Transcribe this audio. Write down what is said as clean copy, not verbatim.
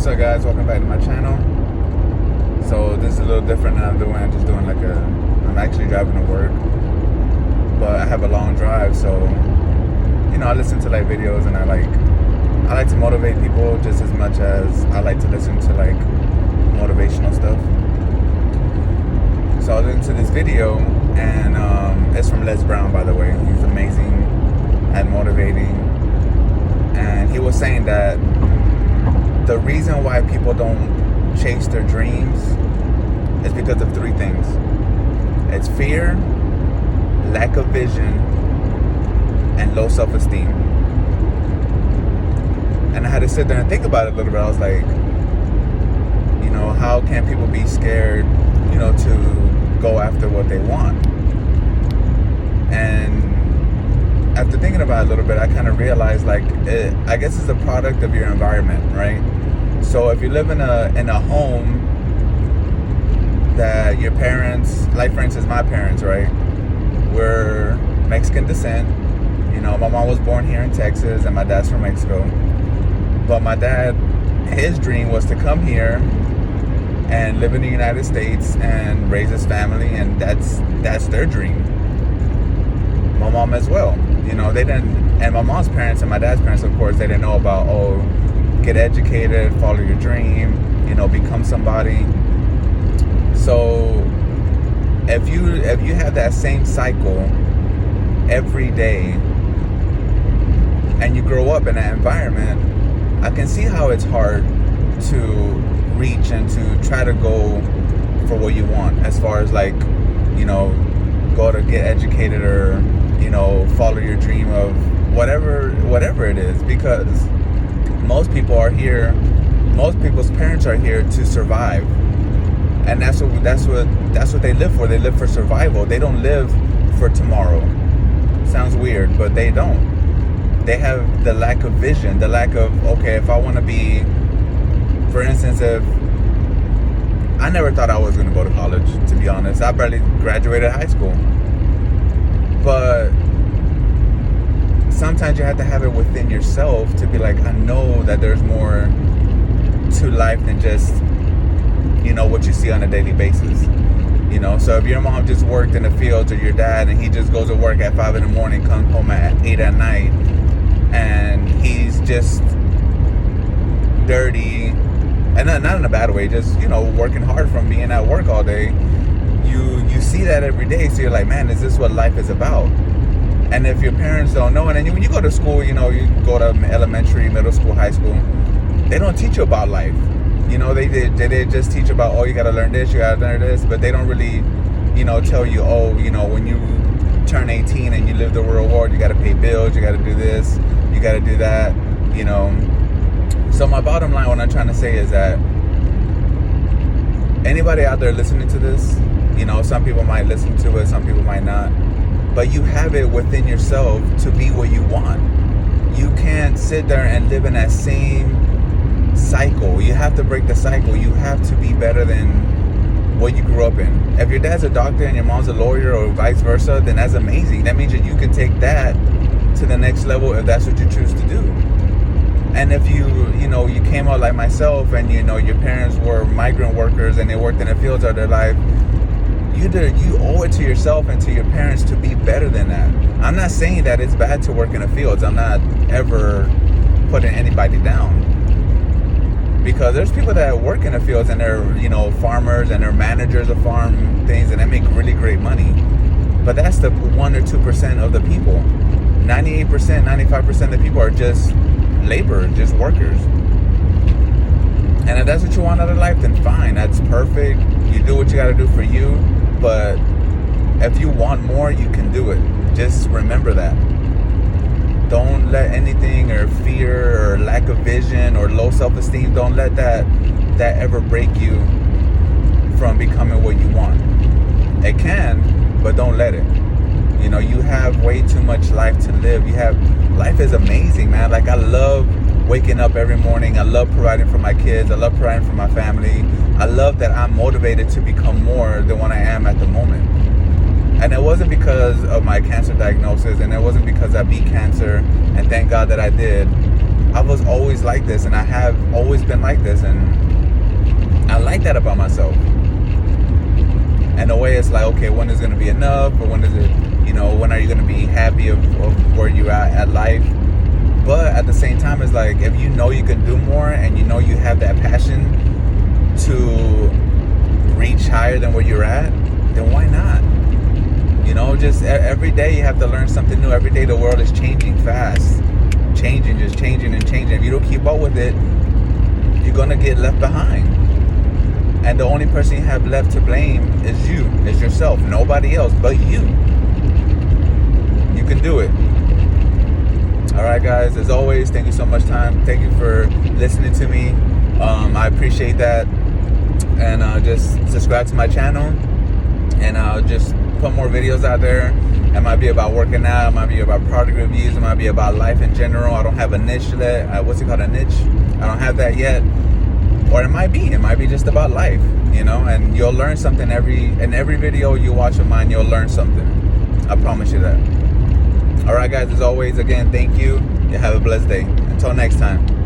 What's up, guys? Welcome back to my channel. So this is a little different than I'm doing. I'm just doing I'm actually driving to work, but I have a long drive, so I listen to videos, and I like to motivate people just as much as I like to listen to motivational stuff. So I listened to this video, and it's from Les Brown, by the way. He's amazing at motivating, and he was saying that the reason why people don't chase their dreams is because of three things. It's fear, lack of vision, and low self-esteem. And I had to sit there and think about it a little bit. I was like, how can people be scared, to go after what they want? And after thinking about it a little bit, I kind of realized, I guess it's a product of your environment, right? So if you live in a home that your parents, like for instance, my parents, right, were Mexican descent. My mom was born here in Texas, and my dad's from Mexico. But my dad, his dream was to come here and live in the United States and raise his family, and that's their dream. My mom as well. They didn't, and my mom's parents and my dad's parents, of course, they didn't know about, get educated, follow your dream, become somebody. So if you have that same cycle every day and you grow up in that environment, I can see how it's hard to reach and to try to go for what you want, as far as go to get educated or follow your dream of whatever it is, because most people's parents are here to survive, and that's what they live for. They live for survival. They don't live for tomorrow. Sounds weird, but they don't. They have the lack of vision, the lack of, if I want to be, for instance, if I never thought I was going to go to college, to be honest. I barely graduated high school. But sometimes you have to have it within yourself to be like, I know that there's more to life than just, what you see on a daily basis. So if your mom just worked in the fields, or your dad, and he just goes to work at 5 in the morning, comes home at 8 at night, and he's just dirty, and not in a bad way, just, working hard from being at work all day, you see that every day. So you're like, man, is this what life is about? And if your parents don't know, and then when you go to school, you go to elementary, middle school, high school, they don't teach you about life. They just teach about, you got to learn this, you got to learn this, but they don't really, tell you, when you turn 18 and you live the real world, you got to pay bills, you got to do this, you got to do that, So my bottom line, what I'm trying to say is that anybody out there listening to this, some people might listen to it, some people might not, but you have it within yourself to be what you want. You can't sit there and live in that same cycle. You have to break the cycle. You have to be better than what you grew up in. If your dad's a doctor and your mom's a lawyer, or vice versa, then that's amazing. That means that you can take that to the next level if that's what you choose to do. And if you came out like myself, and your parents were migrant workers and they worked in the fields all their life, you owe it to yourself and to your parents to be better than that. I'm not saying that it's bad to work in the fields. I'm not ever putting anybody down, because there's people that work in the fields and they're farmers, and they're managers of farm things, and they make really great money. But that's the 1 or 2% of the people. 98%, 95% of the people are just laborers, just workers. And if that's what you want out of life, then fine, that's perfect. You do what you got to do for you. But if you want more, you can do it. Just remember that. Don't let anything, or fear, or lack of vision, or low self-esteem, don't let that ever break you from becoming what you want. It can, but don't let it. You have way too much life to live. Life is amazing, man. I love waking up every morning. I love providing for my kids. I love providing for my family. I love that I'm motivated to become more than what I am at the moment. And it wasn't because of my cancer diagnosis, and it wasn't because I beat cancer, and thank God that I did. I was always like this, and I have always been like this, and I like that about myself. And the way it's like, okay, when is it going to be enough, or when is it, when are you going to be happy of where you're at life? But at the same time, it's like, if you know you can do more, and you have that passion to reach higher than where you're at, then why not? Just every day you have to learn something new. Every day the world is changing fast, just changing and changing. If you don't keep up with it, you're gonna get left behind. And the only person you have left to blame is you, is yourself. Nobody else but you. You can do it. All right, guys. As always, thank you so much, time. Thank you for listening to me. I appreciate that. And just subscribe to my channel, and I'll just put more videos out there. It might be about working out, it might be about product reviews, it might be about life in general. I don't have a niche yet. What's it called, a niche? I don't have that yet. Or it might be just about life, and you'll learn something in every video you watch of mine. You'll learn something. I promise you that. All right, guys, as always, again, thank you. You have a blessed day. Until next time.